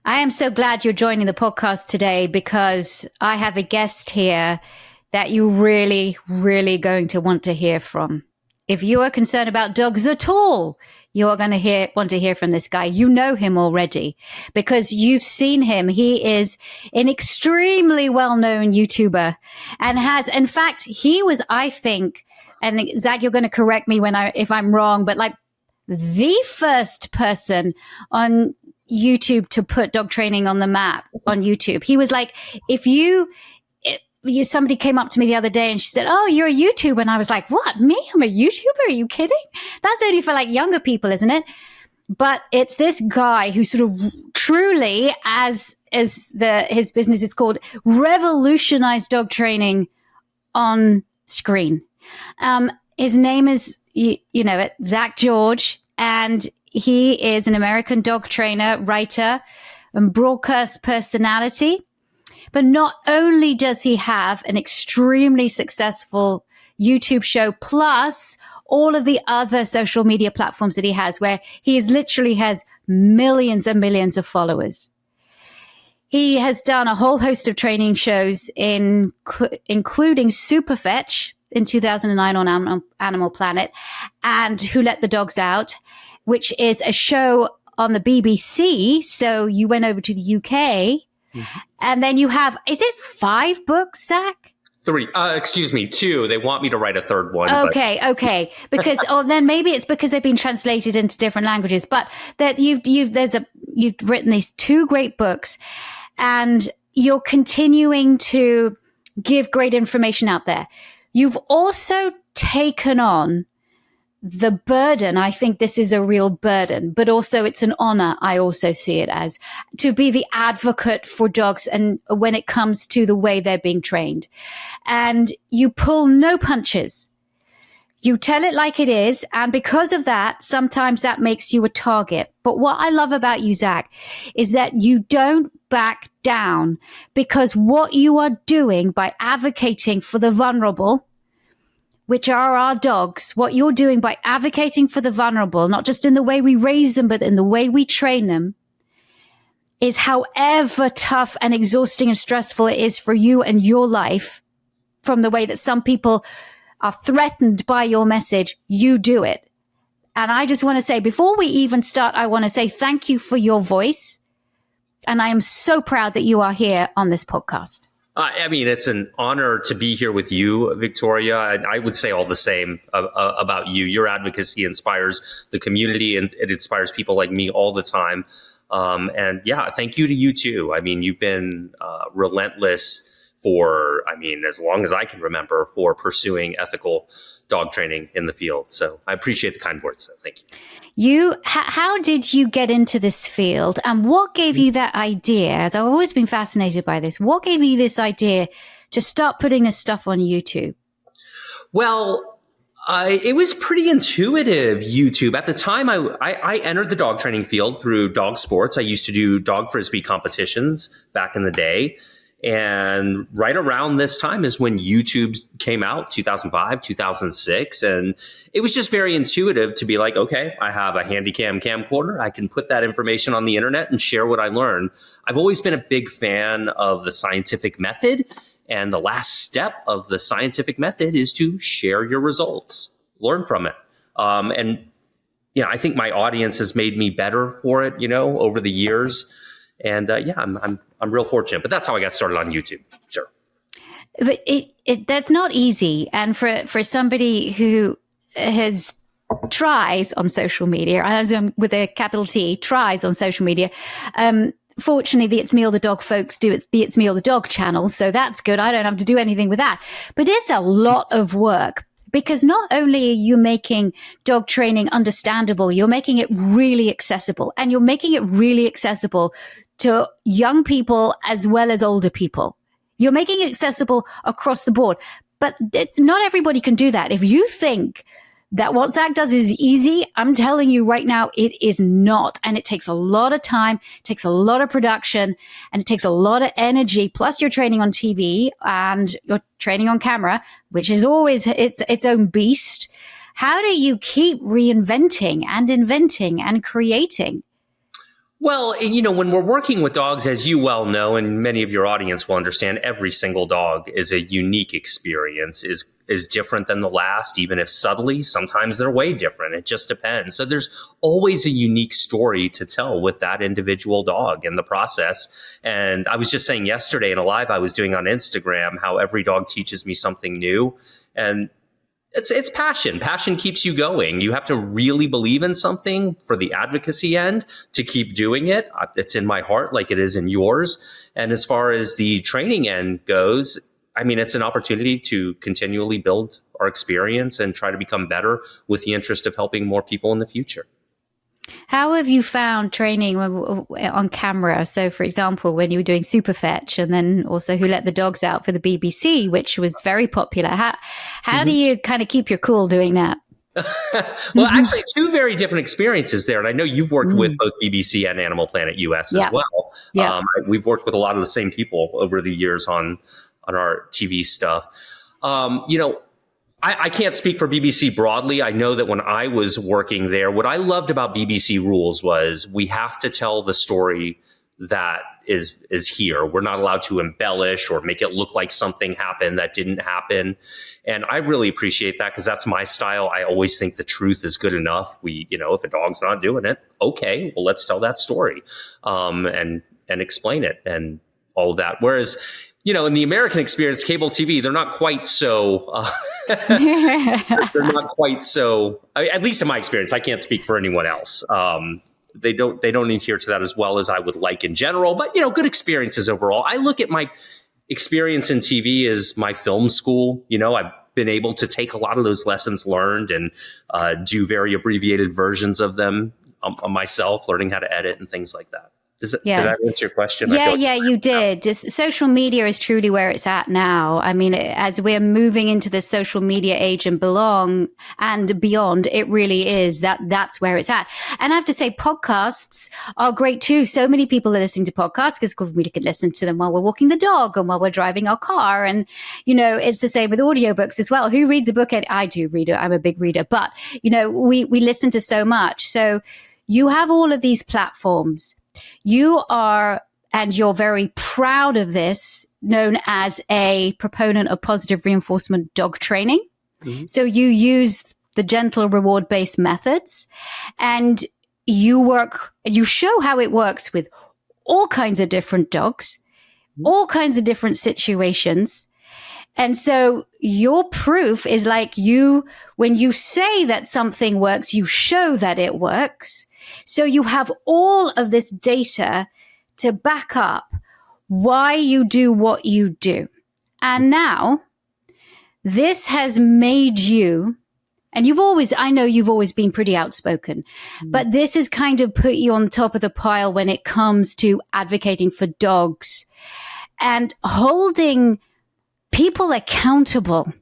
I am so glad you're joining the podcast today because I have a guest here that you're really, really going to want to hear from. If you are concerned about dogs at all, you are going to want to hear from this guy. You know him already because you've seen him. He is an extremely well-known YouTuber and in fact, he was, I think, and Zach, you're going to correct me if I'm wrong, but like the first person on YouTube to put dog training on the map on YouTube. He was like, somebody came up to me the other day and she said, "Oh, you're a YouTuber." And I was like, "What? Me? I'm a YouTuber? Are you kidding?" That's only for like younger people, isn't it? But it's this guy who sort of truly, as his business is called, revolutionized dog training on screen. His name is, you know it, Zak George, and he is an American dog trainer, writer, and broadcast personality. But not only does he have an extremely successful YouTube show, plus all of the other social media platforms that he has, where he literally has millions and millions of followers. He has done a whole host of training shows, including Superfetch in 2009 on Animal Planet, and Who Let the Dogs Out, which is a show on the BBC. So you went over to the UK. Mm-hmm. And then you have, is it 5 books, Zach? 3. Excuse me, 2. They want me to write a third one. Okay. Because, then maybe it's because they've been translated into different languages. But that you've written these 2 great books, and you're continuing to give great information out there. You've also taken on the burden. I think this is a real burden, but also it's an honor. I also see it as to be the advocate for dogs, and when it comes to the way they're being trained, and you pull no punches. You tell it like it is. And because of that, sometimes that makes you a target. But what I love about you, Zach, is that you don't back down, because what you are doing by advocating for the vulnerable, which are our dogs, what you're doing by advocating for the vulnerable, not just in the way we raise them, but in the way we train them, is however tough and exhausting and stressful it is for you and your life, from the way that some people are threatened by your message, you do it. And I just want to say, before we even start, I want to say thank you for your voice. And I am so proud that you are here on this podcast. I mean, it's an honor to be here with you, Victoria. And I would say all the same about you. Your advocacy inspires the community, and it inspires people like me all the time. And yeah, thank you to you too. I mean, you've been relentless for, as long as I can remember, for pursuing ethical dog training in the field. So I appreciate the kind words. So thank you. How did you get into this field, and what gave you that idea? As I've always been fascinated by this, what gave you this idea to start putting this stuff on YouTube? Well, it was pretty intuitive, YouTube. At the time, I entered the dog training field through dog sports. I used to do dog frisbee competitions back in the day. And right around this time is when YouTube came out, 2005, 2006. And it was just very intuitive to be like, okay, I have a Handycam camcorder. I can put that information on the internet and share what I learned. I've always been a big fan of the scientific method. And the last step of the scientific method is to share your results, learn from it. And I think my audience has made me better for it, over the years. And I'm real fortunate, but that's how I got started on YouTube. Sure. But that's not easy. And for somebody who tries on social media, with a capital T, tries on social media, fortunately, the It's Me or the Dog folks do the It's Me or the Dog channels. So that's good. I don't have to do anything with that. But it's a lot of work. Because not only are you making dog training understandable, you're making it really accessible. And you're making it really accessible to young people as well as older people. You're making it accessible across the board. But not everybody can do that. If you think that what Zach does is easy, I'm telling you right now, it is not. And it takes a lot of time, it takes a lot of production, and it takes a lot of energy. Plus you're training on TV and you're training on camera, which is always its own beast. How do you keep reinventing and inventing and creating? Well, when we're working with dogs, as you well know, and many of your audience will understand, every single dog is a unique experience, is different than the last, even if subtly, sometimes they're way different. It just depends. So there's always a unique story to tell with that individual dog in the process. And I was just saying yesterday in a live I was doing on Instagram how every dog teaches me something new. And it's passion. Passion keeps you going. You have to really believe in something for the advocacy end to keep doing it. It's in my heart like it is in yours. And as far as the training end goes, I mean, it's an opportunity to continually build our experience and try to become better with the interest of helping more people in the future. How have you found training on camera? So, for example, when you were doing Superfetch, and then also Who Let the Dogs Out for the BBC, which was very popular. How do you kind of keep your cool doing that? Well, actually, two very different experiences there. And I know you've worked with both BBC and Animal Planet US as well. Yeah. We've worked with a lot of the same people over the years on our TV stuff. I can't speak for BBC broadly. I know that when I was working there, what I loved about BBC rules was we have to tell the story that is here. We're not allowed to embellish or make it look like something happened that didn't happen. And I really appreciate that because that's my style. I always think the truth is good enough. If a dog's not doing it, okay, well, let's tell that story and explain it and all of that. Whereas, in the American experience, cable TV, they're not quite so, they're not quite so, at least in my experience, I can't speak for anyone else. They don't adhere to that as well as I would like in general, but good experiences overall. I look at my experience in TV as my film school. I've been able to take a lot of those lessons learned and do very abbreviated versions of them myself, learning how to edit and things like that. Did that answer your question? Yeah, you did. Just social media is truly where it's at now. I mean, as we're moving into the social media age and beyond, it really is that's where it's at. And I have to say, podcasts are great too. So many people are listening to podcasts because we can listen to them while we're walking the dog and while we're driving our car. And, it's the same with audiobooks as well. Who reads a book? I do read it. I'm a big reader, but, we listen to so much. So you have all of these platforms. You are, and you're very proud of this, known as a proponent of positive reinforcement dog training. Mm-hmm. So you use the gentle reward-based methods, and you show how it works with all kinds of different dogs, all kinds of different situations. And so your proof is like when you say that something works, you show that it works. So you have all of this data to back up why you do what you do. And now this has made you, and I know you've always been pretty outspoken, but this has kind of put you on top of the pile when it comes to advocating for dogs and holding people accountable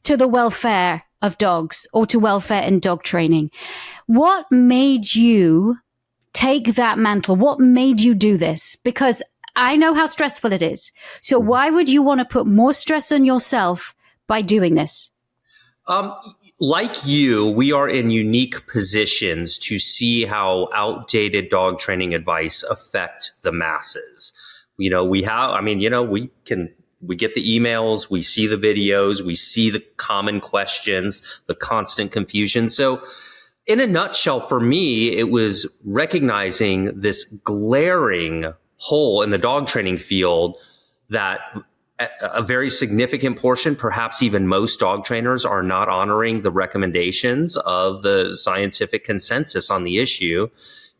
to the welfare of dogs or to welfare in dog training. What made you take that mantle? What made you do this? Because I know how stressful it is. So why would you want to put more stress on yourself by doing this? Like you, we are in unique positions to see how outdated dog training advice affect the masses. We get the emails, we see the videos, we see the common questions, the constant confusion. So in a nutshell, for me, it was recognizing this glaring hole in the dog training field that a very significant portion, perhaps even most dog trainers, are not honoring the recommendations of the scientific consensus on the issue.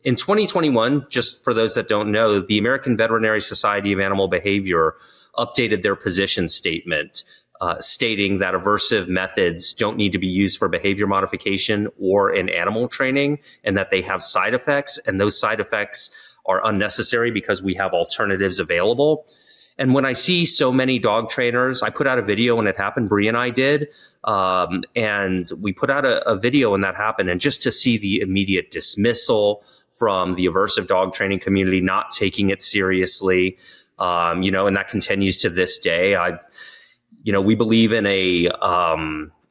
In 2021, just for those that don't know, the American Veterinary Society of Animal Behavior updated their position statement, stating that aversive methods don't need to be used for behavior modification or in animal training, and that they have side effects, and those side effects are unnecessary because we have alternatives available. And when I see so many dog trainers, I put out a video when it happened, Bree and I did, and we put out a video when that happened, and just to see the immediate dismissal from the aversive dog training community, not taking it seriously, and that continues to this day. We believe in a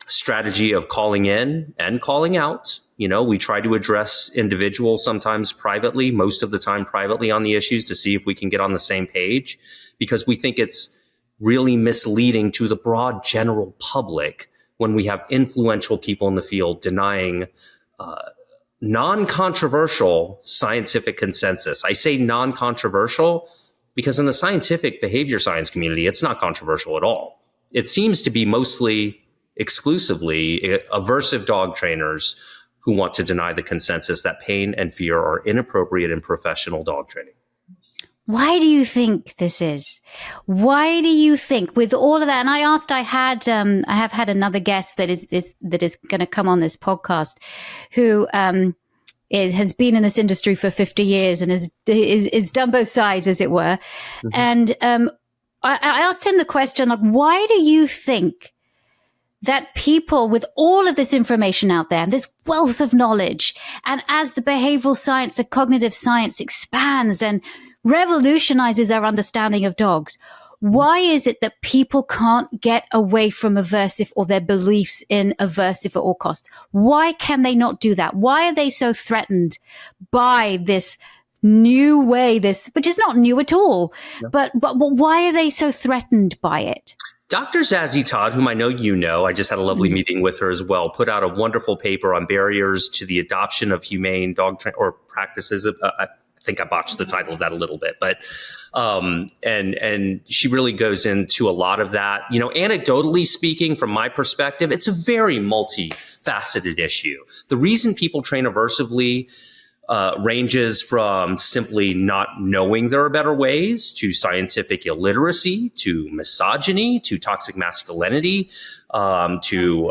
strategy of calling in and calling out. We try to address individuals sometimes privately, most of the time privately on the issues to see if we can get on the same page, because we think it's really misleading to the broad general public when we have influential people in the field denying non-controversial scientific consensus. I say non-controversial because in the scientific behavior science community, it's not controversial at all. It seems to be mostly exclusively aversive dog trainers who want to deny the consensus that pain and fear are inappropriate in professional dog training. Why do you think this is? Why do you think, with all of that? And I have had another guest that is going to come on this podcast, who has been in this industry for 50 years and is done both sides, as it were. Mm-hmm. And I asked him the question, like, why do you think that people with all of this information out there, this wealth of knowledge, and as the behavioral science, the cognitive science expands and revolutionizes our understanding of dogs, why is it that people can't get away from aversive or their beliefs in aversive at all costs? Why can they not do that? Why are they so threatened by this new way, which is not new at all, but why are they so threatened by it? Dr. Zazie Todd, whom I know I just had a lovely meeting with her as well, put out a wonderful paper on barriers to the adoption of humane dog or practices. I think I botched the title of that a little bit, but and she really goes into a lot of that. Anecdotally speaking, from my perspective, it's a very multifaceted issue. The reason people train aversively ranges from simply not knowing there are better ways, to scientific illiteracy, to misogyny, to toxic masculinity, to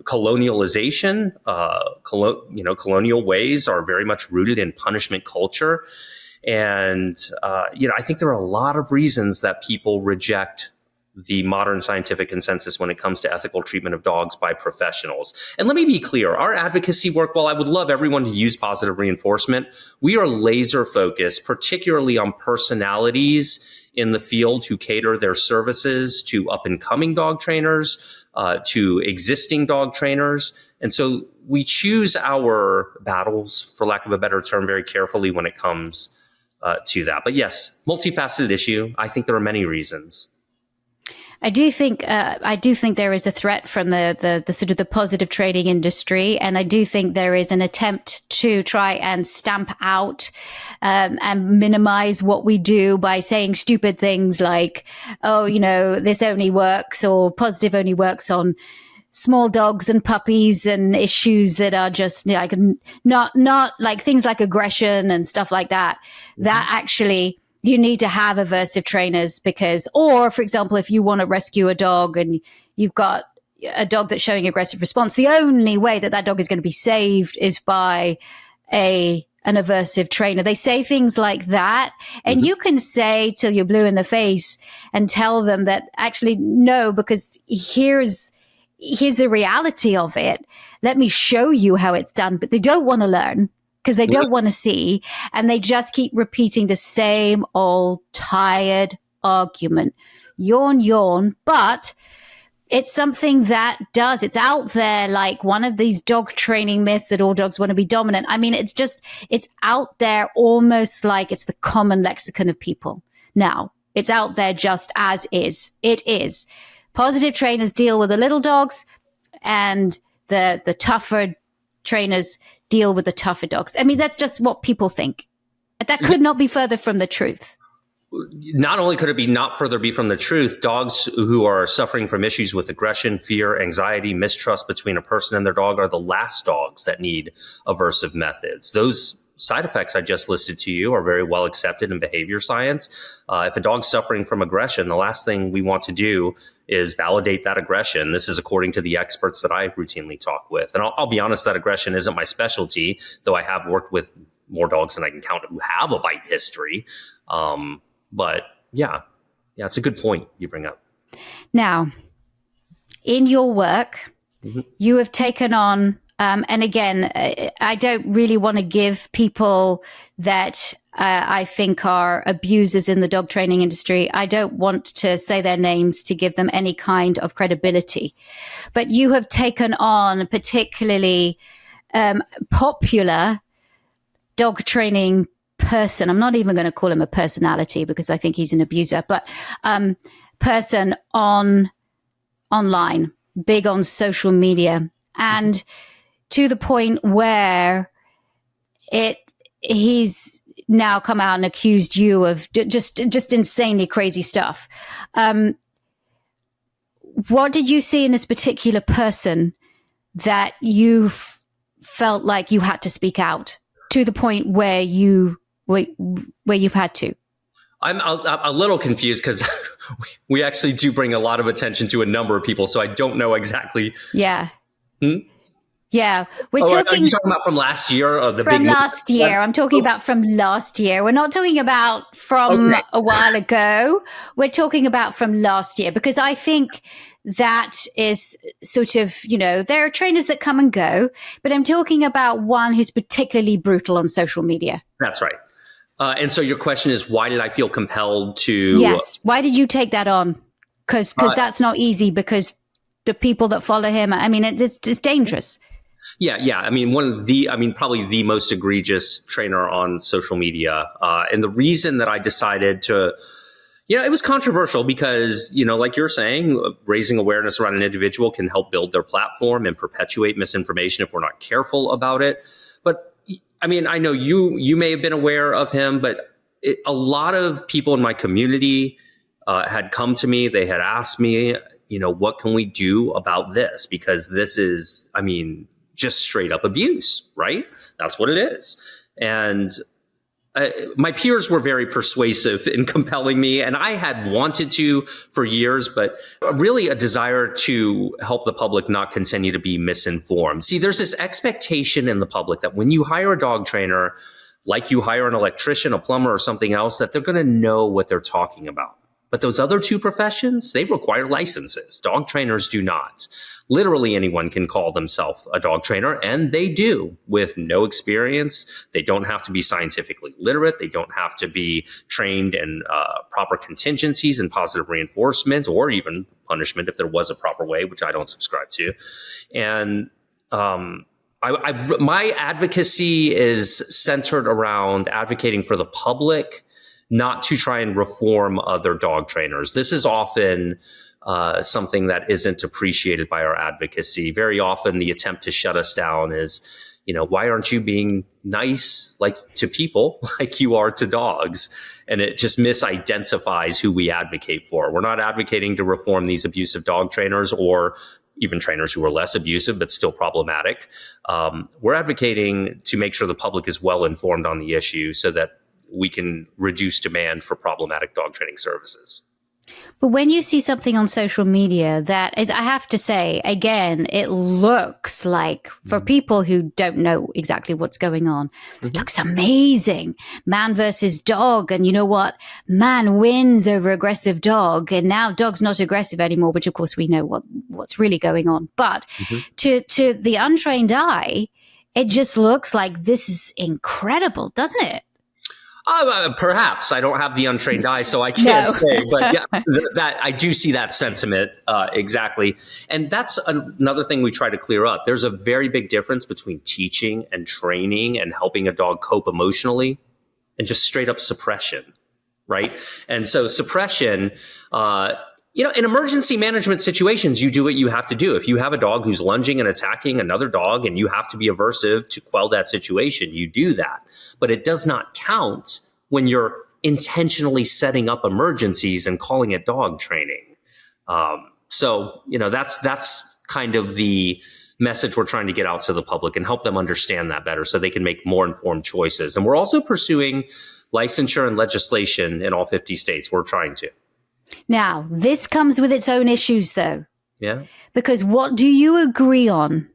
colonialization. Colonial ways are very much rooted in punishment culture. And, I think there are a lot of reasons that people reject the modern scientific consensus when it comes to ethical treatment of dogs by professionals. And let me be clear, our advocacy work, while I would love everyone to use positive reinforcement, we are laser focused, particularly on personalities in the field who cater their services to up and coming dog trainers, to existing dog trainers. And so we choose our battles, for lack of a better term, very carefully when it comes to that. But yes, multifaceted issue. I think there are many reasons. I do think there is a threat from the sort of the positive training industry, and I do think there is an attempt to try and stamp out and minimize what we do by saying stupid things like, oh, this only works, or positive only works on small dogs and puppies and issues that are just like not like things like aggression and stuff like that. Mm-hmm. That actually, you need to have aversive trainers or for example, if you want to rescue a dog and you've got a dog that's showing aggressive response, the only way that dog is going to be saved is by an aversive trainer. They say things like that. And mm-hmm. you can say till you're blue in the face and tell them that actually no, because here's the reality of it. Let me show you how it's done. But they don't want to learn, because they don't want to see, and they just keep repeating the same old tired argument. Yawn, but it's something that it's out there, like one of these dog training myths that all dogs want to be dominant. I mean, it's out there almost like it's the common lexicon of people. Now, it's out there just as is. It is. Positive trainers deal with the little dogs, and the tougher trainers deal with the tougher dogs. I mean, that's just what people think. That could not be further from the truth. Not only could it not further be from the truth, dogs who are suffering from issues with aggression, fear, anxiety, mistrust between a person and their dog are the last dogs that need aversive methods. Those side effects I just listed to you are very well accepted in behavior science. If a dog's suffering from aggression, the last thing we want to do is validate that aggression. This is according to the experts that I routinely talk with. And I'll be honest, that aggression isn't my specialty, though I have worked with more dogs than I can count who have a bite history. But yeah, it's a good point you bring up. Now, in your work, mm-hmm. you have taken on, and again, I don't really want to give people that I think are abusers in the dog training industry. I don't want to say their names to give them any kind of credibility. But you have taken on particularly popular dog training person. I'm not even going to call him a personality because I think he's an abuser, but person online, big on social media, and to the point where he's now come out and accused you of just insanely crazy stuff. What did you see in this particular person that you felt like you had to speak out to the point where you've had to? I'm a little confused because we actually do bring a lot of attention to a number of people, so I don't know exactly. Yeah. Yeah, we're talking. Are you talking about from last year? Or from last year. I'm talking about from last year. We're not talking about from a while ago. We're talking about from last year, because I think that is sort of, there are trainers that come and go, but I'm talking about one who's particularly brutal on social media. That's right. And so your question is, why did I feel compelled to? Yes. Why did you take that on? Because that's not easy, because the people that follow him, I mean, it's dangerous. Yeah. I mean, probably the most egregious trainer on social media. And the reason that I decided to, it was controversial because, like you're saying, raising awareness around an individual can help build their platform and perpetuate misinformation if we're not careful about it. But I mean, I know you may have been aware of him, but a lot of people in my community had come to me. They had asked me, what can we do about this? Because this is, just straight up abuse, right? That's what it is. And my peers were very persuasive in compelling me, and I had wanted to for years, but really a desire to help the public not continue to be misinformed. See, there's this expectation in the public that when you hire a dog trainer, like you hire an electrician, a plumber, or something else, that they're going to know what they're talking about. But those other two professions, they require licenses. Dog trainers do not. Literally anyone can call themselves a dog trainer, and they do, with no experience. They don't have to be scientifically literate. They don't have to be trained in proper contingencies and positive reinforcement, or even punishment if there was a proper way, which I don't subscribe to. And my advocacy is centered around advocating for the public, not to try and reform other dog trainers. This is often something that isn't appreciated by our advocacy. Very often the attempt to shut us down is, why aren't you being nice to people like you are to dogs? And it just misidentifies who we advocate for. We're not advocating to reform these abusive dog trainers, or even trainers who are less abusive but still problematic. We're advocating to make sure the public is well informed on the issue so that we can reduce demand for problematic dog training services. But when you see something on social media that is, I have to say, again, it looks like, for people who don't know exactly what's going on, looks amazing. Man versus dog. And you know what? Man wins over aggressive dog. And now dog's not aggressive anymore, which of course we know what's really going on. But to the untrained eye, it just looks like this is incredible, doesn't it? Perhaps. I don't have the untrained eye, so I can't say. But yeah, that I do see that sentiment exactly. And that's another thing we try to clear up. There's a very big difference between teaching and training and helping a dog cope emotionally and just straight up suppression, right? And so suppression, in emergency management situations, you do what you have to do. If you have a dog who's lunging and attacking another dog and you have to be aversive to quell that situation, you do that. But it does not count when you're intentionally setting up emergencies and calling it dog training. So that's kind of the message we're trying to get out to the public and help them understand that better so they can make more informed choices. And we're also pursuing licensure and legislation in all 50 states. We're trying to. Now, this comes with its own issues, though. Yeah. Because what do you agree on?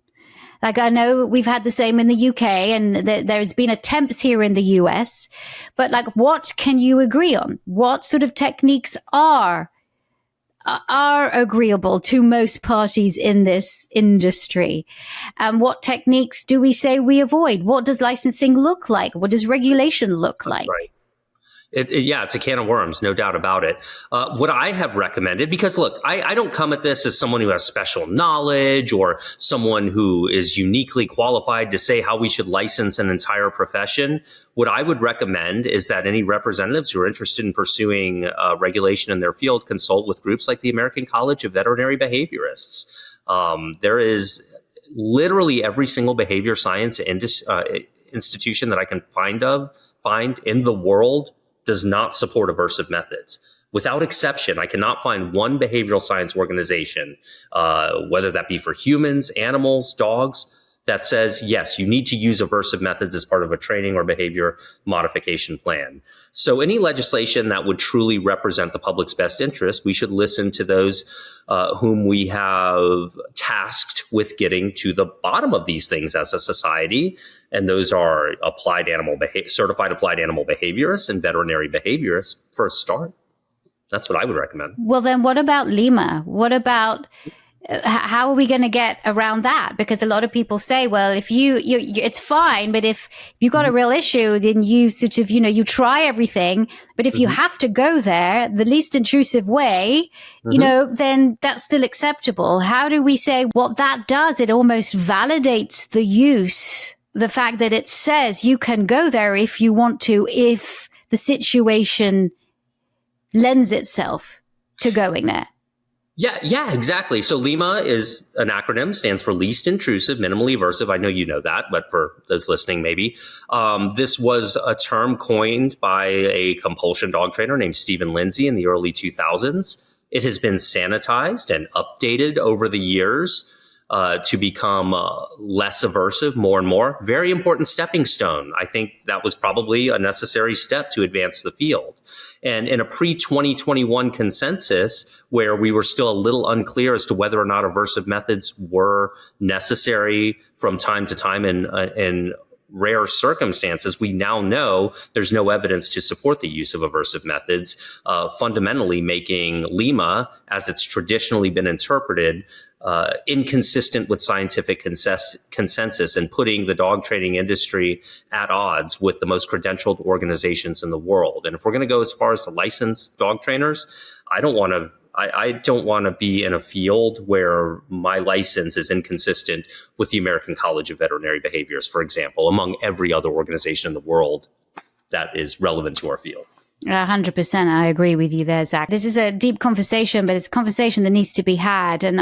Like, I know we've had the same in the UK, and there's been attempts here in the US, but what can you agree on? What sort of techniques are agreeable to most parties in this industry? And what techniques do we say we avoid? What does licensing look like? What does regulation look like? Right. Yeah, it's a can of worms, no doubt about it. What I have recommended, because look, I don't come at this as someone who has special knowledge or someone who is uniquely qualified to say how we should license an entire profession. What I would recommend is that any representatives who are interested in pursuing regulation in their field consult with groups like the American College of Veterinary Behaviorists. There is literally every single behavior science institution that I can find in the world does not support aversive methods. Without exception, I cannot find one behavioral science organization, whether that be for humans, animals, dogs, that says, yes, you need to use aversive methods as part of a training or behavior modification plan. So any legislation that would truly represent the public's best interest, we should listen to those whom we have tasked with getting to the bottom of these things as a society. And those are certified applied animal behaviorists and veterinary behaviorists for a start. That's what I would recommend. Well, then what about Lima? What about... how are we going to get around that? Because a lot of people say, well, if you it's fine, but if you've got a real issue, then you sort of, you try everything. But if you have to go there, the least intrusive way, then that's still acceptable. How do we say what that does? It almost validates the use, the fact that it says you can go there if you want to, if the situation lends itself to going there. Yeah, exactly. So LIMA is an acronym, stands for least intrusive, minimally aversive. I know you know that, but for those listening, maybe. This was a term coined by a compulsion dog trainer named Stephen Lindsay in the early 2000s. It has been sanitized and updated over the years to become less aversive more and more. Very important stepping stone. I think that was probably a necessary step to advance the field. And in a pre-2021 consensus, where we were still a little unclear as to whether or not aversive methods were necessary from time to time in rare circumstances, we now know there's no evidence to support the use of aversive methods, fundamentally making LIMA, as it's traditionally been interpreted, inconsistent with scientific consensus and putting the dog training industry at odds with the most credentialed organizations in the world. And if we're going to go as far as to license dog trainers, I don't want to be in a field where my license is inconsistent with the American College of Veterinary Behaviorists, for example, among every other organization in the world that is relevant to our field. 100%. I agree with you there, Zach. This is a deep conversation, but it's a conversation that needs to be had. And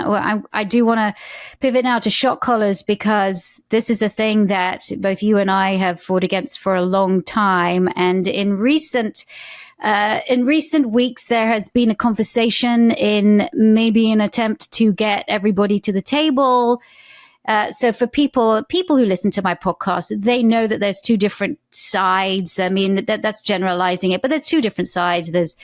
I do want to pivot now to shock collars, because this is a thing that both you and I have fought against for a long time. And in recent weeks, there has been a conversation in maybe an attempt to get everybody to the table. So for people who listen to my podcast, they know that there's two different sides. I mean, that's generalizing it, but there's two different sides. There's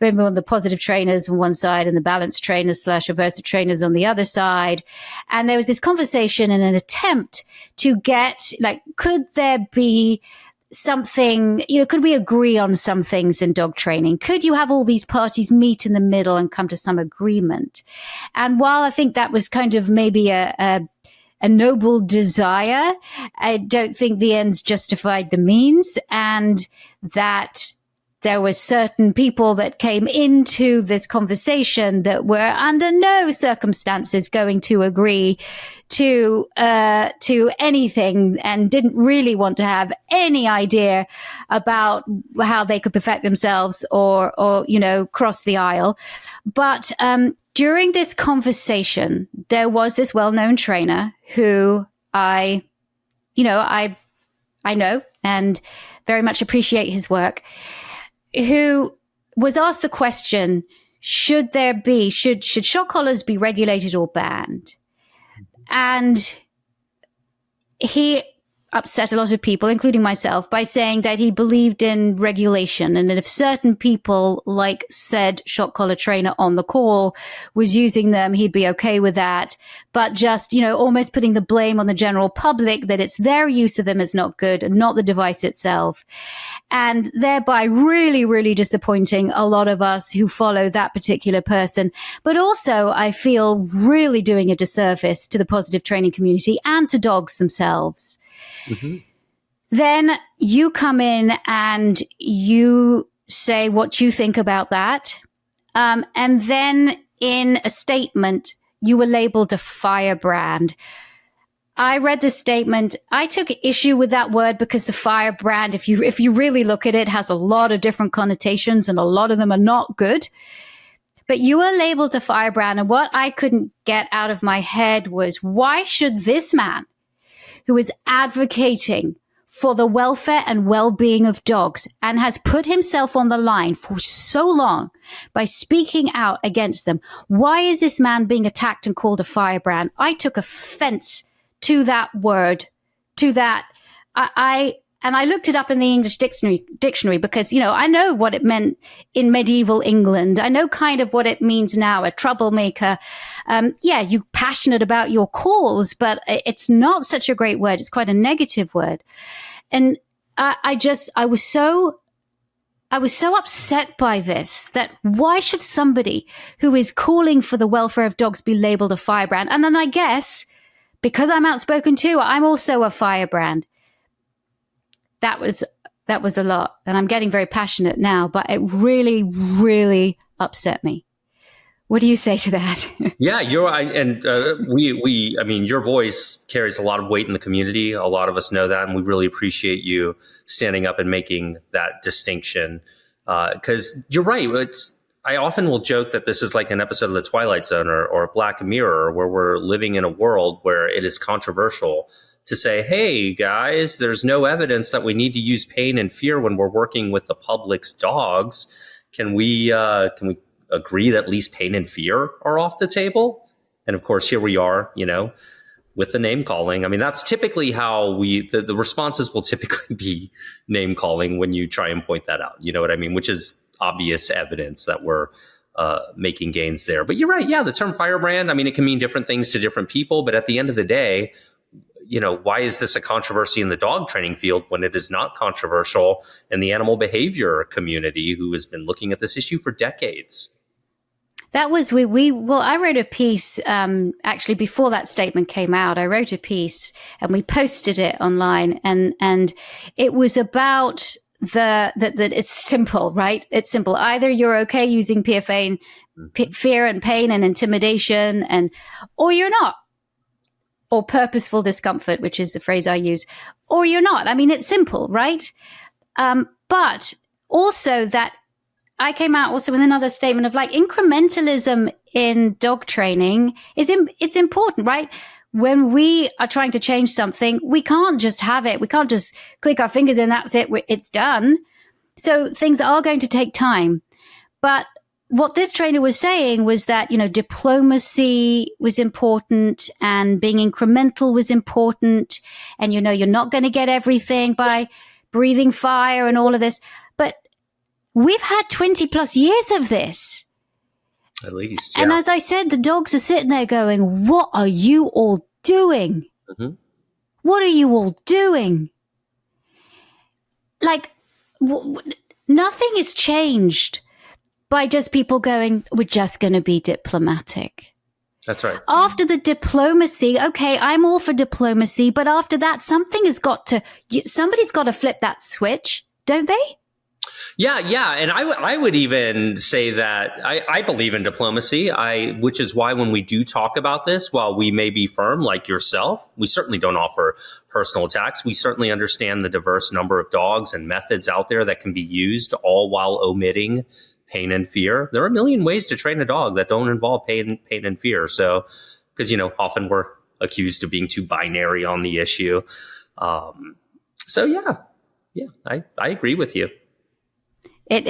the positive trainers on one side and the balanced trainers / aversive trainers on the other side. And there was this conversation in an attempt to get, could there be something, could we agree on some things in dog training? Could you have all these parties meet in the middle and come to some agreement? And while I think that was kind of maybe a noble desire, I don't think the ends justified the means, and that there were certain people that came into this conversation that were under no circumstances going to agree to anything, and didn't really want to have any idea about how they could perfect themselves or cross the aisle. But during this conversation, there was this well-known trainer who I know and very much appreciate his work, who was asked the question, should shock collars be regulated or banned? And he upset a lot of people, including myself, by saying that he believed in regulation, and that if certain people, like said shock collar trainer on the call, was using them, he'd be okay with that. But just, almost putting the blame on the general public that it's their use of them is not good and not the device itself. And thereby really, really disappointing a lot of us who follow that particular person. But also, I feel really doing a disservice to the positive training community and to dogs themselves. Mm-hmm. Then you come in and you say what you think about that. And then in a statement, you were labeled a firebrand. I read the statement. I took issue with that word because the firebrand, if you really look at it, has a lot of different connotations and a lot of them are not good. But you were labeled a firebrand. And what I couldn't get out of my head was, why should this man, who is advocating for the welfare and well-being of dogs and has put himself on the line for so long by speaking out against them, why is this man being attacked and called a firebrand? I took offense to that word, to that. I looked it up in the English dictionary because, I know what it meant in medieval England. I know kind of what it means now, a troublemaker. You're passionate about your cause, but it's not such a great word. It's quite a negative word. And I was so upset by this, that why should somebody who is calling for the welfare of dogs be labeled a firebrand? And then I guess, because I'm outspoken too, I'm also a firebrand. That was a lot. And I'm getting very passionate now, but it really, really upset me. What do you say to that? Yeah, your voice carries a lot of weight in the community. A lot of us know that, and we really appreciate you standing up and making that distinction. Because you're right. I often will joke that this is like an episode of The Twilight Zone or Black Mirror, where we're living in a world where it is controversial to say, hey, guys, there's no evidence that we need to use pain and fear when we're working with the public's dogs. Can we agree that at least pain and fear are off the table? And of course, here we are, with the name calling. I mean, that's typically how the responses will typically be name calling when you try and point that out. You know what I mean? Which is obvious evidence that we're making gains there. But you're right. Yeah, the term firebrand, I mean, it can mean different things to different people. But at the end of the day, why is this a controversy in the dog training field when it is not controversial in the animal behavior community, who has been looking at this issue for decades? That was I wrote a piece actually before that statement came out. I wrote a piece and we posted it online, and it was about that it's simple, right? It's simple. Either you're okay using fear and pain and intimidation, or you're not. Or purposeful discomfort, which is the phrase I use, or you're not. I mean, it's simple, right? But also that I came out also with another statement of like incrementalism in dog training it's important, right? When we are trying to change something, we can't just have it. We can't just click our fingers and that's it. It's done. So things are going to take time. But what this trainer was saying was that, diplomacy was important and being incremental was important. And, you're not going to get everything by breathing fire and all of this. But we've had 20 plus years of this. At least, yeah. And as I said, the dogs are sitting there going, what are you all doing? Mm-hmm. What are you all doing? Like, nothing has changed by just people going, we're just going to be diplomatic. That's right. After the diplomacy, okay, I'm all for diplomacy, but after that, somebody's got to flip that switch, don't they? Yeah. And I would even say that I believe in diplomacy, which is why when we do talk about this, while we may be firm like yourself, we certainly don't offer personal attacks. We certainly understand the diverse number of dogs and methods out there that can be used, all while omitting pain and fear. There are a million ways to train a dog that don't involve pain and fear. So, because, often we're accused of being too binary on the issue. I agree with you. It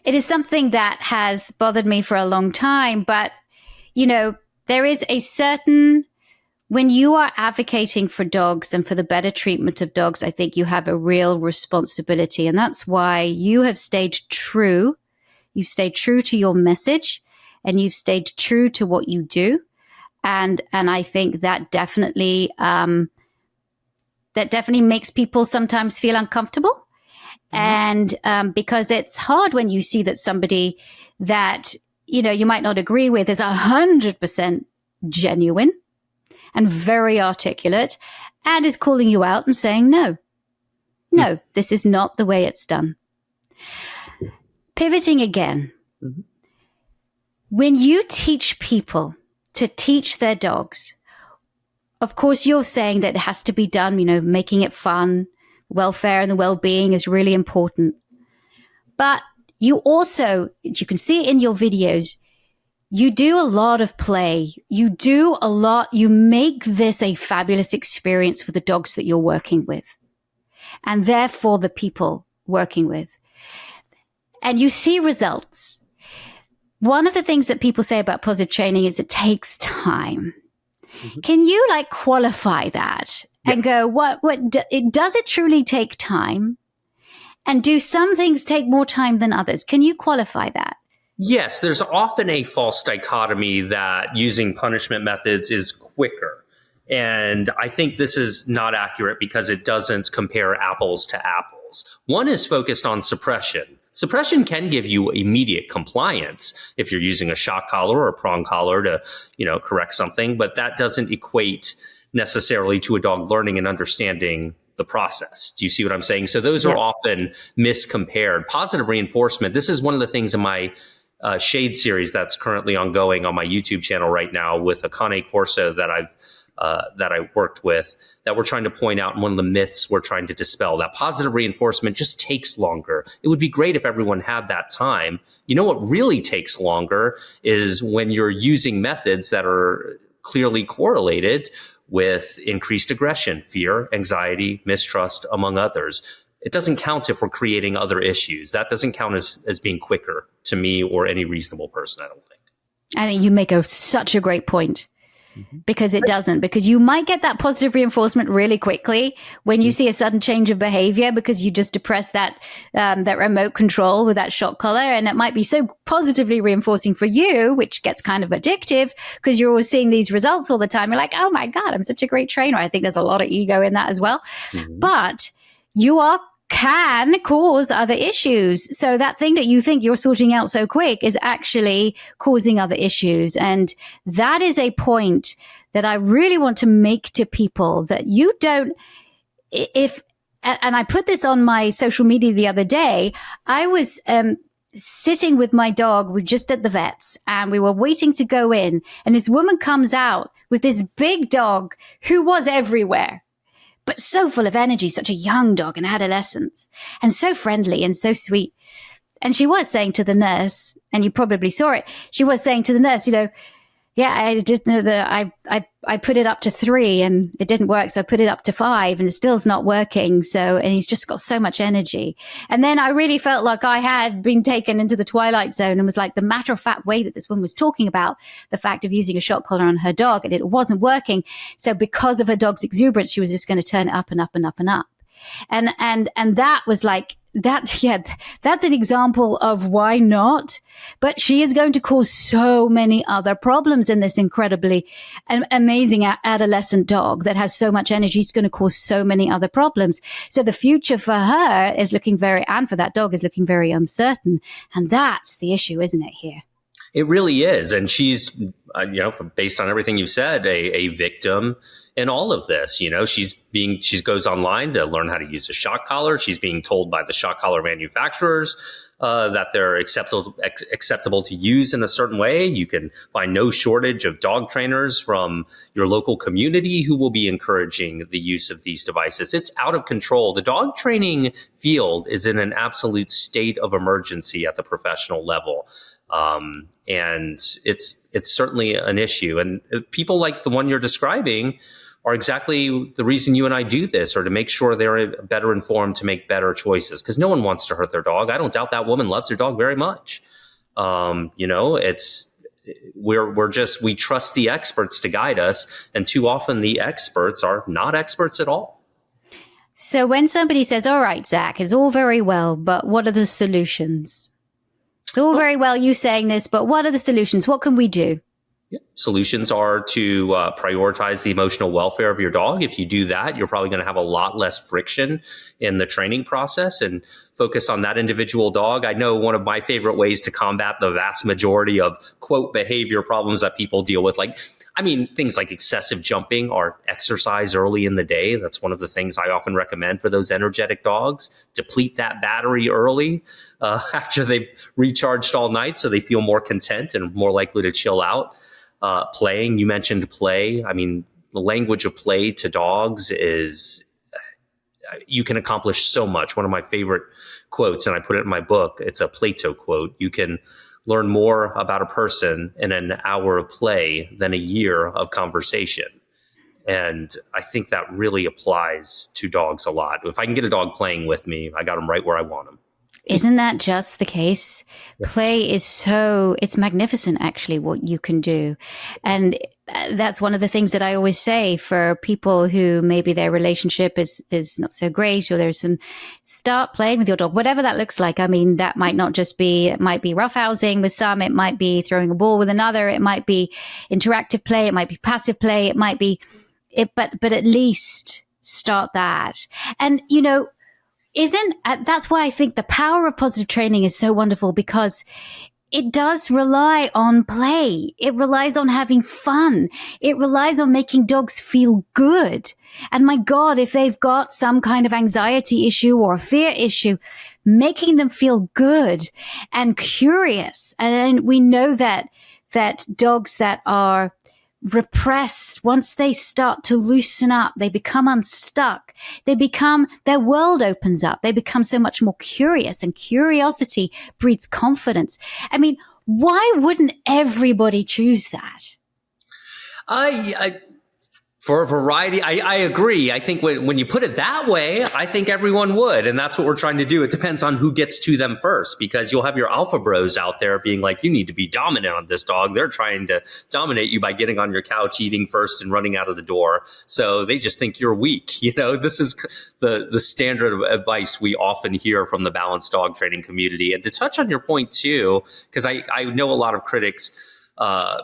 is something that has bothered me for a long time, but there is a certain, when you are advocating for dogs and for the better treatment of dogs, I think you have a real responsibility. And that's why you have stayed true. You've stayed true to your message and you've stayed true to what you do. And I think that definitely makes people sometimes feel uncomfortable. Mm-hmm. And because it's hard when you see that somebody that, you might not agree with is 100% genuine and very articulate and is calling you out and saying, no, this is not the way it's done. Pivoting again. Mm-hmm. When you teach people to teach their dogs, of course, you're saying that it has to be done, making it fun. Welfare and the well-being is really important. But you also, you can see it in your videos, you do a lot of play. You make this a fabulous experience for the dogs that you're working with, and therefore the people working with. And you see results. One of the things that people say about positive training is it takes time. Mm-hmm. Can you qualify that and go, does it truly take time? And do some things take more time than others? Can you qualify that? Yes, there's often a false dichotomy that using punishment methods is quicker. And I think this is not accurate because it doesn't compare apples to apples. One is focused on suppression. Suppression can give you immediate compliance if you're using a shock collar or a prong collar to, correct something, but that doesn't equate necessarily to a dog learning and understanding the process. Do you see what I'm saying? So those are often miscompared. Positive reinforcement. This is one of the things in my Shade series that's currently ongoing on my YouTube channel right now with a Cane Corso that I worked with, that we're trying to point out, and one of the myths we're trying to dispel, that positive reinforcement just takes longer. It would be great if everyone had that time. You know what really takes longer is when you're using methods that are clearly correlated with increased aggression, fear, anxiety, mistrust, among others. It doesn't count if we're creating other issues. That doesn't count as being quicker to me or any reasonable person, I don't think. I think you make such a great point. Because it doesn't, because you might get that positive reinforcement really quickly when you see a sudden change of behavior because you just depress that remote control with that shock collar, and it might be so positively reinforcing for you, which gets kind of addictive because you're always seeing these results all the time. You're like, oh my God, I'm such a great trainer. I think there's a lot of ego in that as well. Mm-hmm. But you can cause other issues. So that thing that you think you're sorting out so quick is actually causing other issues. And that is a point that I really want to make to people, that you don't, and I put this on my social media the other day. I was sitting with my dog. We're just at the vet's and we were waiting to go in. And this woman comes out with this big dog who was everywhere, but so full of energy, such a young dog, an adolescent, and so friendly and so sweet. And she was saying to the nurse, and you probably saw it, she was saying to the nurse, I just know that I put it up to 3 and it didn't work. So I put it up to 5 and it still's not working. And he's just got so much energy. And then I really felt like I had been taken into the twilight zone, and was like the matter of fact way that this woman was talking about the fact of using a shock collar on her dog, and it wasn't working. So because of her dog's exuberance, she was just going to turn it up and up and up and up. And that was like, that's an example of why not. But she is going to cause so many other problems in this incredibly amazing adolescent dog that has so much energy. It's going to cause so many other problems. So the future for her is looking and for that dog is looking very uncertain. And that's the issue, isn't it, here? It really is. And she's, based on everything you've said, a victim in all of this. She goes online to learn how to use a shock collar. She's being told by the shock collar manufacturers that they're acceptable to use in a certain way. You can find no shortage of dog trainers from your local community who will be encouraging the use of these devices. It's out of control. The dog training field is in an absolute state of emergency at the professional level. And it's certainly an issue. And people like the one you're describing are exactly the reason you and I do this, or to make sure they're better informed to make better choices, because no one wants to hurt their dog. I don't doubt that woman loves her dog very much. We trust the experts to guide us, and too often the experts are not experts at all. So when somebody says, all right, Zach, it's all very well, but what are the solutions? It's all very well you saying this, but what are the solutions? What can we do? Solutions are to prioritize the emotional welfare of your dog. If you do that, you're probably going to have a lot less friction in the training process and focus on that individual dog. I know one of my favorite ways to combat the vast majority of, quote, behavior problems that people deal with, like, I mean, things like excessive jumping or exercise early in the day. That's one of the things I often recommend for those energetic dogs. Deplete that battery early after they've recharged all night so they feel more content and more likely to chill out. Playing, you mentioned play. I mean, the language of play to dogs is, you can accomplish so much. One of my favorite quotes, and I put it in my book, it's a Plato quote. You can learn more about a person in an hour of play than a year of conversation. And I think that really applies to dogs a lot. If I can get a dog playing with me, I got them right where I want them. Isn't that just the case? Yeah. Play is it's magnificent, actually, what you can do. And that's one of the things that I always say for people who maybe their relationship is not so great, or there's start playing with your dog, whatever that looks like. I mean, that might not just be, it might be roughhousing with some, it might be throwing a ball with another, it might be interactive play, it might be passive play, it might be, but at least start that. And, that's why I think the power of positive training is so wonderful, because it does rely on play. It relies on having fun. It relies on making dogs feel good. And my God, if they've got some kind of anxiety issue or a fear issue, making them feel good and curious. And we know that dogs that are repressed, once they start to loosen up, they become unstuck, their world opens up, they become so much more curious, and curiosity breeds confidence. I mean, why wouldn't everybody choose that? For a variety, I agree. I think when you put it that way, I think everyone would. And that's what we're trying to do. It depends on who gets to them first, because you'll have your alpha bros out there being like, you need to be dominant on this dog. They're trying to dominate you by getting on your couch, eating first, and running out of the door. So they just think you're weak. This is the standard of advice we often hear from the balanced dog training community. And to touch on your point too, because I know a lot of critics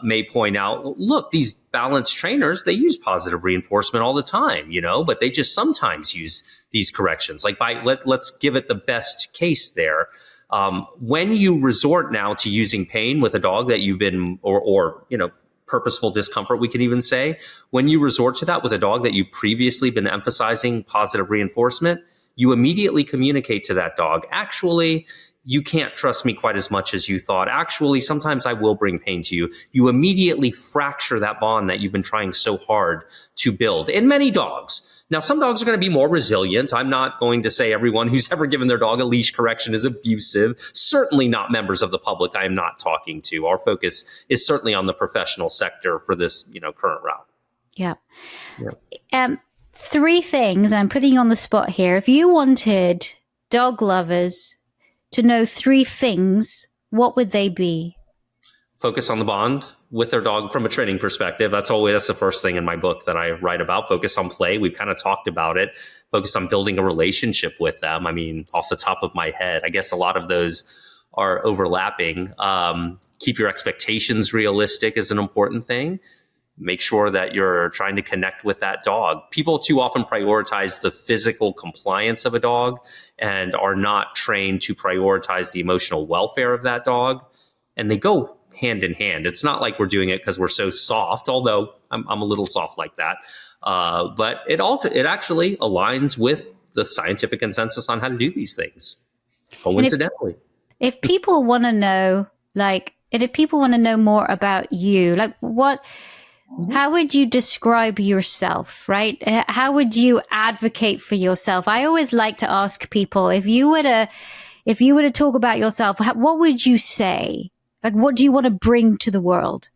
may point out, look, these balanced trainers, they use positive reinforcement all the time, but they just sometimes use these corrections. Like let's give it the best case there. When you resort now to using pain with a dog that you've been, or purposeful discomfort, we can even say, when you resort to that with a dog that you've previously been emphasizing positive reinforcement, you immediately communicate to that dog, actually, you can't trust me quite as much as you thought. Actually, sometimes I will bring pain to you. You immediately fracture that bond that you've been trying so hard to build. In many dogs. Now, some dogs are going to be more resilient. I'm not going to say everyone who's ever given their dog a leash correction is abusive. Certainly not members of the public I am not talking to. Our focus is certainly on the professional sector for this, current route. Yeah. 3 things, I'm putting you on the spot here. If you wanted dog lovers to know 3 things, what would they be? Focus on the bond with their dog from a training perspective. That's the first thing in my book that I write about. Focus on play. We've kind of talked about it. Focus on building a relationship with them. I mean, off the top of my head, I guess a lot of those are overlapping. Keep your expectations realistic is an important thing. Make sure that you're trying to connect with that dog. People too often prioritize the physical compliance of a dog and are not trained to prioritize the emotional welfare of that dog. And they go hand in hand. It's not like we're doing it because we're so soft, although I'm a little soft like that. But it actually aligns with the scientific consensus on how to do these things, coincidentally. If people want to know, if people want to know more about you, how would you describe yourself, right? How would you advocate for yourself? I always like to ask people, if you were to talk about yourself, what would you say? What do you want to bring to the world?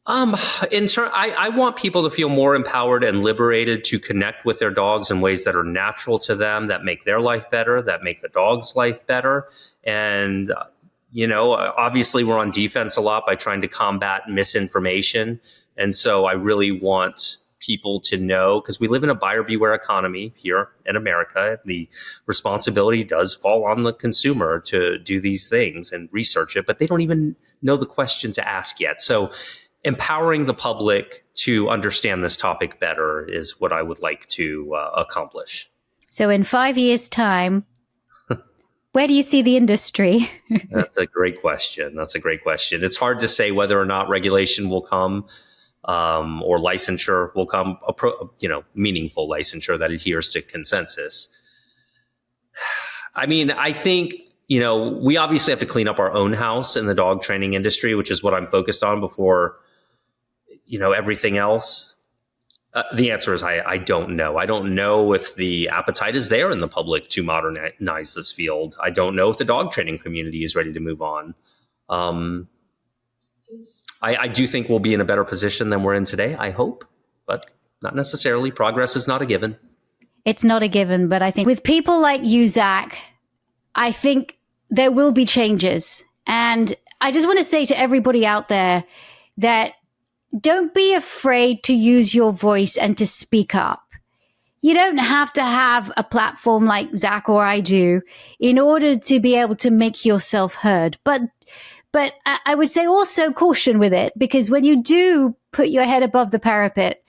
I want people to feel more empowered and liberated to connect with their dogs in ways that are natural to them, that make their life better, that make the dog's life better. And, obviously we're on defense a lot by trying to combat misinformation. And so I really want people to know, because we live in a buyer beware economy here in America. The responsibility does fall on the consumer to do these things and research it, but they don't even know the question to ask yet. So empowering the public to understand this topic better is what I would like to accomplish. So in 5 years' time, where do you see the industry? That's a great question. It's hard to say whether or not regulation will come. or licensure will come, meaningful licensure that adheres to consensus. I mean, I think, we obviously have to clean up our own house in the dog training industry, which is what I'm focused on before, everything else. The answer is I don't know. I don't know if the appetite is there in the public to modernize this field. I don't know if the dog training community is ready to move on. I do think we'll be in a better position than we're in today, I hope, but not necessarily. Progress is not a given. It's not a given, but I think with people like you, Zak, I think there will be changes. And I just want to say to everybody out there that don't be afraid to use your voice and to speak up. You don't have to have a platform like Zak or I do in order to be able to make yourself heard. But I would say also caution with it, because when you do put your head above the parapet,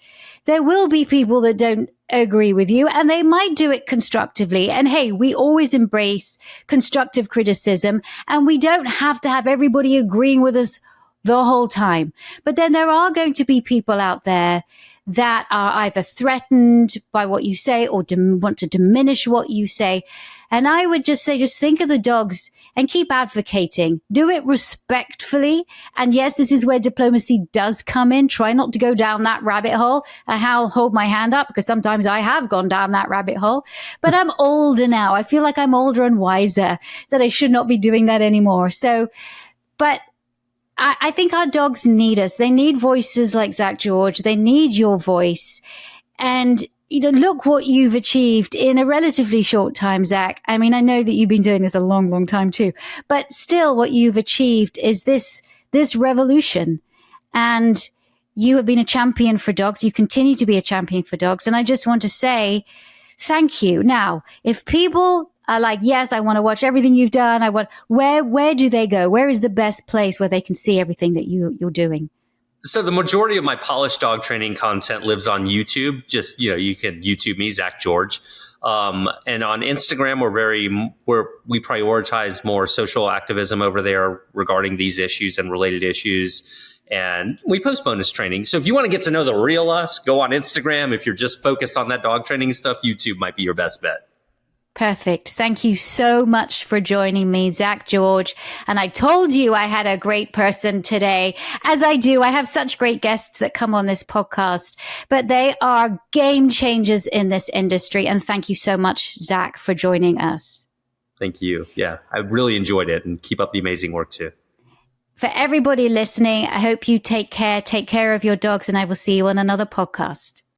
there will be people that don't agree with you, and they might do it constructively. And hey, we always embrace constructive criticism, and we don't have to have everybody agreeing with us the whole time. But then there are going to be people out there that are either threatened by what you say or want to diminish what you say. And I would just say, just think of the dogs and keep advocating. Do it respectfully. And yes, this is where diplomacy does come in. Try not to go down that rabbit hole. I'll hold my hand up because sometimes I have gone down that rabbit hole. But I'm older now. I feel like I'm older and wiser, that I should not be doing that anymore. So, but I think our dogs need us. They need voices like Zak George. They need your voice. And, look what you've achieved in a relatively short time, Zak. I mean, I know that you've been doing this a long, long time too, but still what you've achieved is this revolution. And you have been a champion for dogs. You continue to be a champion for dogs. And I just want to say thank you. Now, if people are like, yes, I want to watch everything you've done, where do they go? Where is the best place where they can see everything that you're doing? So the majority of my polished dog training content lives on YouTube. Just, you can YouTube me, Zak George. And on Instagram, we prioritize more social activism over there regarding these issues and related issues. And we post bonus training. So if you want to get to know the real us, go on Instagram. If you're just focused on that dog training stuff, YouTube might be your best bet. Perfect. Thank you so much for joining me, Zak George. And I told you I had a great person today. As I do, I have such great guests that come on this podcast, but they are game changers in this industry. And thank you so much, Zak, for joining us. Thank you. Yeah, I really enjoyed it, and keep up the amazing work too. For everybody listening, I hope you take care of your dogs, and I will see you on another podcast.